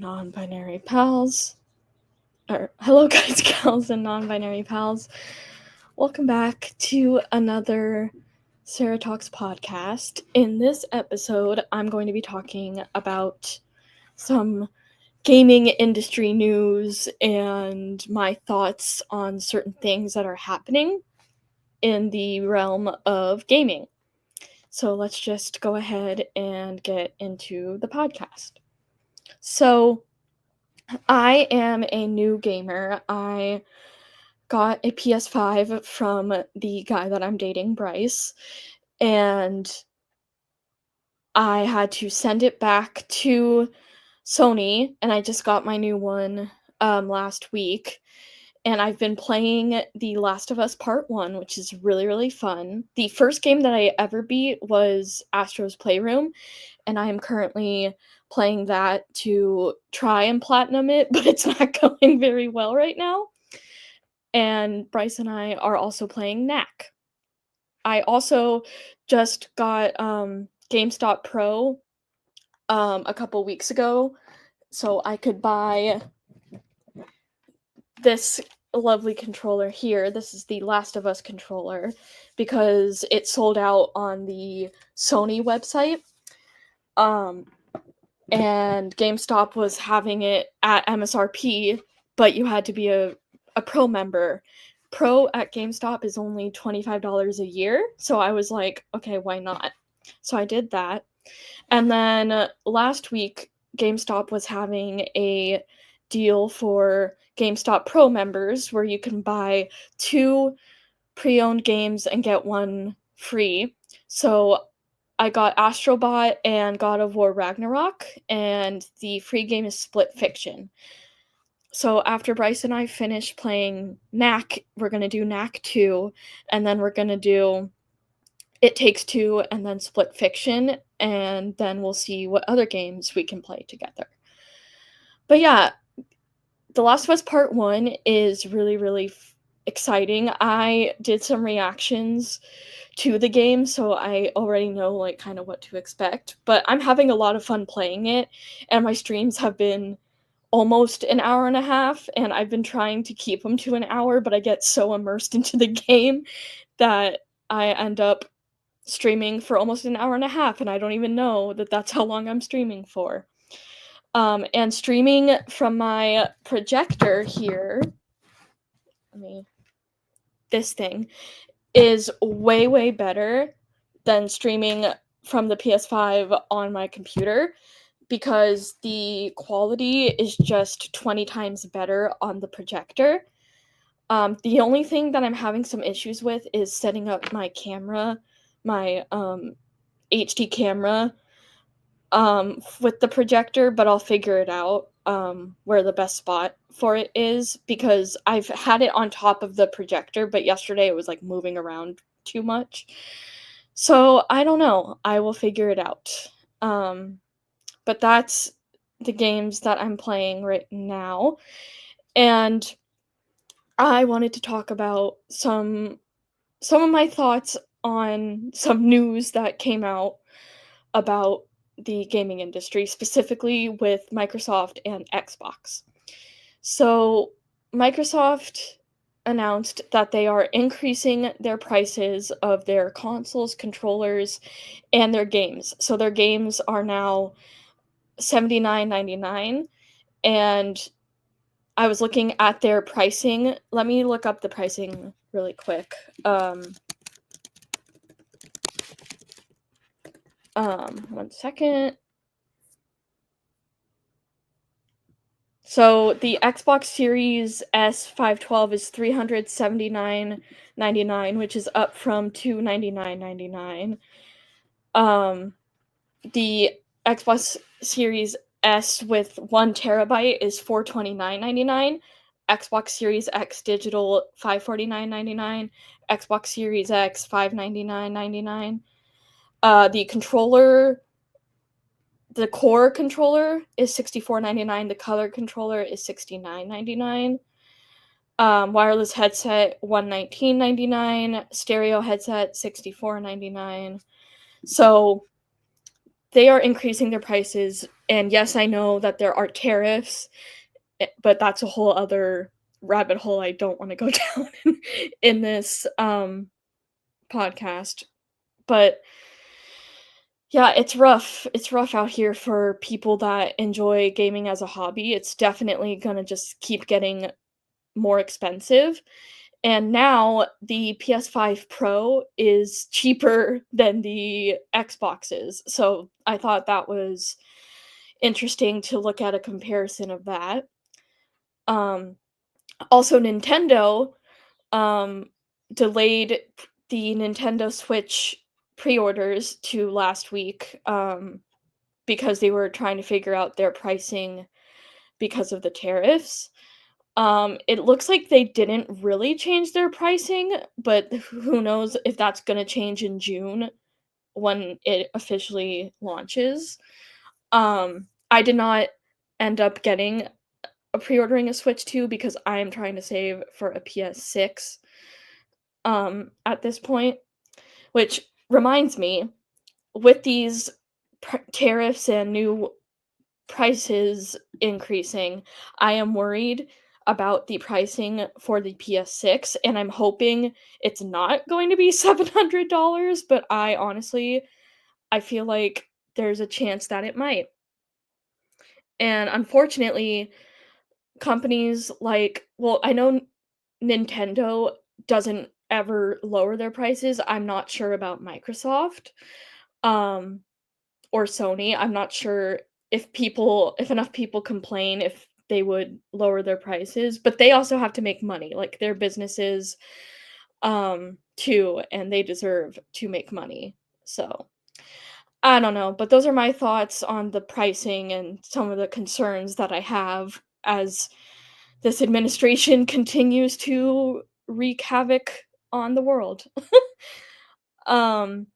non-binary pals. Or hello guys, gals, and non-binary pals. Welcome back to another Sarah Talks podcast. In this episode, I'm going to be talking about some gaming industry news and my thoughts on certain things that are happening in the realm of gaming. So let's just go ahead and get into the podcast. So, I am a new gamer. I got a PS5 from the guy that I'm dating, Bryce, and I had to send it back to Sony, and I just got my new one last week. And I've been playing The Last of Us Part 1, which is really, really fun. The first game that I ever beat was Astro's Playroom, and I am currently playing that to try and platinum it, but it's not going very well right now. And Bryce and I are also playing Knack. I also just got GameStop Pro a couple weeks ago, so I could buy this lovely controller here. This is the Last of Us controller because it sold out on the Sony website. And GameStop was having it at MSRP, but you had to be a Pro member. Pro at GameStop is only $25 a year, so I was like, okay, why not? So I did that. And then last week, GameStop was having a deal for GameStop Pro members where you can buy 2 pre-owned games and get 1 free. So I got Astrobot and God of War Ragnarok, and the free game is Split Fiction. So after Bryce and I finish playing Knack, we're going to do Knack 2, and then we're going to do It Takes Two and then Split Fiction, and then we'll see what other games we can play together. But yeah, The Last of Us Part 1 is really, really exciting. I did some reactions to the game, so I already know like kind of what to expect, but I'm having a lot of fun playing it, and my streams have been almost an hour and a half, and I've been trying to keep them to an hour, but I get so immersed into the game that I end up streaming for almost an hour and a half, and I don't even know that that's how long I'm streaming for. And streaming from my projector here, this thing, is way, way better than streaming from the PS5 on my computer because the quality is just 20 times better on the projector. The only thing that I'm having some issues with is setting up my camera, my HD camera, with the projector, but I'll figure it out where the best spot for it is because I've had it on top of the projector, but yesterday it was like moving around too much. So I don't know. I will figure it out. But that's the games that I'm playing right now. And I wanted to talk about some of my thoughts on some news that came out about the gaming industry, specifically with Microsoft and Xbox. So, Microsoft announced that they are increasing their prices of their consoles, controllers, and their games. So, their games are now $79.99, and I was looking at their pricing. Let me look up the pricing really quick. One second. So the Xbox Series S 512 is $379.99, which is up from $299.99. The Xbox Series S with 1 terabyte is $429.99. Xbox Series X digital $549.99. Xbox Series X $599.99. The core controller is $64.99. The color controller is $69.99. Wireless headset $119.99. Stereo headset $64.99. So they are increasing their prices And yes, I know that there are tariffs, but that's a whole other rabbit hole I don't want to go down in this podcast. But yeah, it's rough. It's rough out here for people that enjoy gaming as a hobby. It's definitely gonna just keep getting more expensive. And now the PS5 Pro is cheaper than the Xboxes. So I thought that was interesting to look at a comparison of that. Um, Also, Nintendo um, delayed the Nintendo Switch pre-orders to last week because they were trying to figure out their pricing because of the tariffs. It looks like they didn't really change their pricing, but who knows if that's going to change in June when it officially launches. I did not end up getting pre-ordering a Switch 2 because I am trying to save for a PS6 at this point, which reminds me, with these tariffs and new prices increasing, I am worried about the pricing for the PS6, and I'm hoping it's not going to be $700, but I feel like there's a chance that it might. And unfortunately, companies like, well, I know Nintendo doesn't ever lower their prices. I'm not sure about Microsoft, um, or Sony. I'm not sure if enough people complain if they would lower their prices, but they also have to make money. Like, they're businesses, too, and they deserve to make money. So, I don't know, but those are my thoughts on the pricing and some of the concerns that I have as this administration continues to wreak havoc on the world. Um,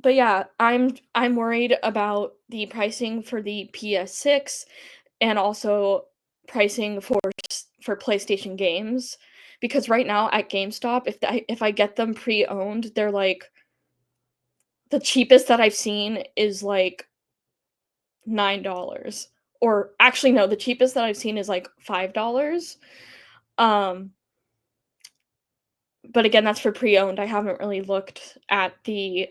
but yeah, I'm worried about the pricing for the PS6 and also pricing for PlayStation games because right now at GameStop, if I get them pre-owned, they're like the cheapest that I've seen is like $9. Or actually no, the cheapest that I've seen is like $5. Um but again, that's for pre-owned. I haven't really looked at the,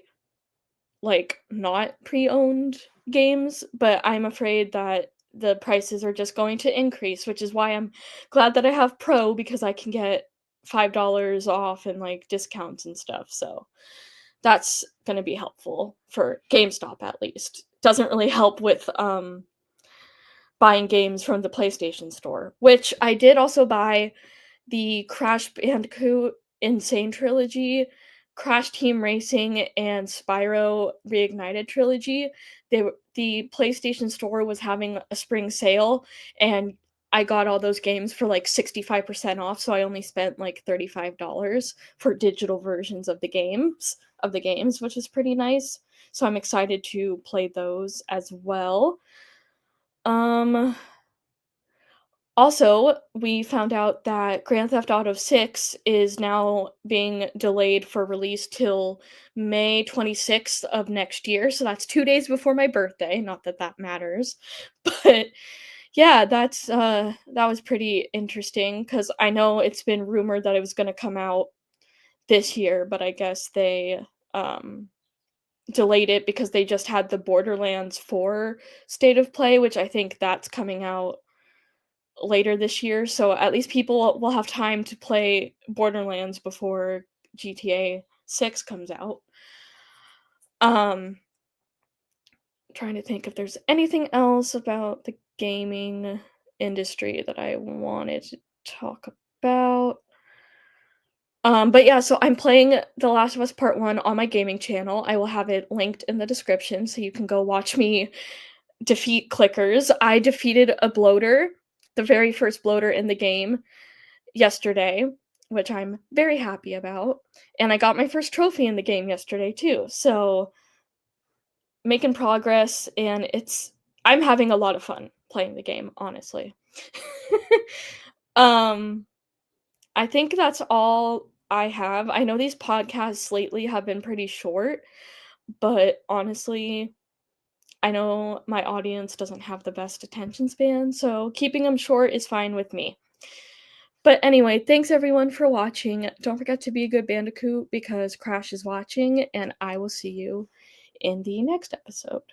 like, not pre-owned games, but I'm afraid that the prices are just going to increase, which is why I'm glad that I have Pro because I can get $5 off and, like, discounts and stuff, so that's gonna be helpful for GameStop at least. Doesn't really help with, buying games from the PlayStation Store, which I did also buy the Crash Bandicoot N. Sane Trilogy, Crash Team Racing, and Spyro Reignited Trilogy. The PlayStation Store was having a spring sale, and I got all those games for like 65% off, so I only spent like $35 for digital versions of the games, which is pretty nice. So I'm excited to play those as well. Um Also, we found out that Grand Theft Auto 6 is now being delayed for release till May 26th of next year, so that's 2 days before my birthday, not that that matters. But yeah, that was pretty interesting because I know it's been rumored that it was gonna come out this year, but I guess they, um, delayed it because they just had the Borderlands 4 State of Play, which I think that's coming out later this year, so at least people will have time to play Borderlands before GTA 6 comes out. Um, Trying to think if there's anything else about the gaming industry that I wanted to talk about. But yeah, so I'm playing The Last of Us Part 1 on my gaming channel. I will have it linked in the description so you can go watch me defeat clickers. I defeated a bloater, the very first bloater in the game, yesterday, which I'm very happy about. And I got my first trophy in the game yesterday too. So making progress and I'm having a lot of fun playing the game, honestly. um I think that's all I have. I know these podcasts lately have been pretty short, but honestly, I know my audience doesn't have the best attention span, so keeping them short is fine with me. But anyway, thanks everyone for watching. Don't forget to be a good Bandicoot because Crash is watching, and I will see you in the next episode.